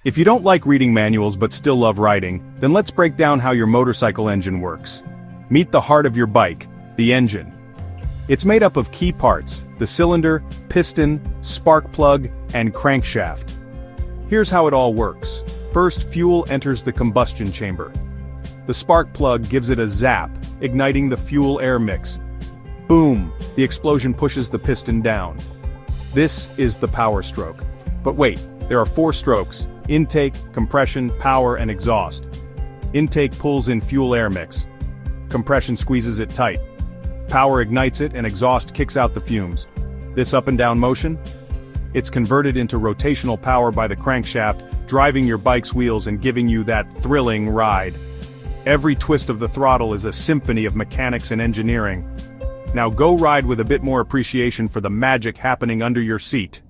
If you don't like reading manuals but still love riding, then let's break down how your motorcycle engine works. Meet the heart of your bike, the engine. It's made up of key parts: the cylinder, piston, spark plug, and crankshaft. Here's how it all works. First, fuel enters the combustion chamber. The spark plug gives it a zap, igniting the fuel-air mix. Boom! The explosion pushes the piston down. This is the power stroke. But wait, there are 4 strokes: intake, compression, power, and exhaust. Intake pulls in fuel-air mix. Compression squeezes it tight. Power ignites it and exhaust kicks out the fumes. This up and down motion? It's converted into rotational power by the crankshaft, driving your bike's wheels and giving you that thrilling ride. Every twist of the throttle is a symphony of mechanics and engineering. Now go ride with a bit more appreciation for the magic happening under your seat.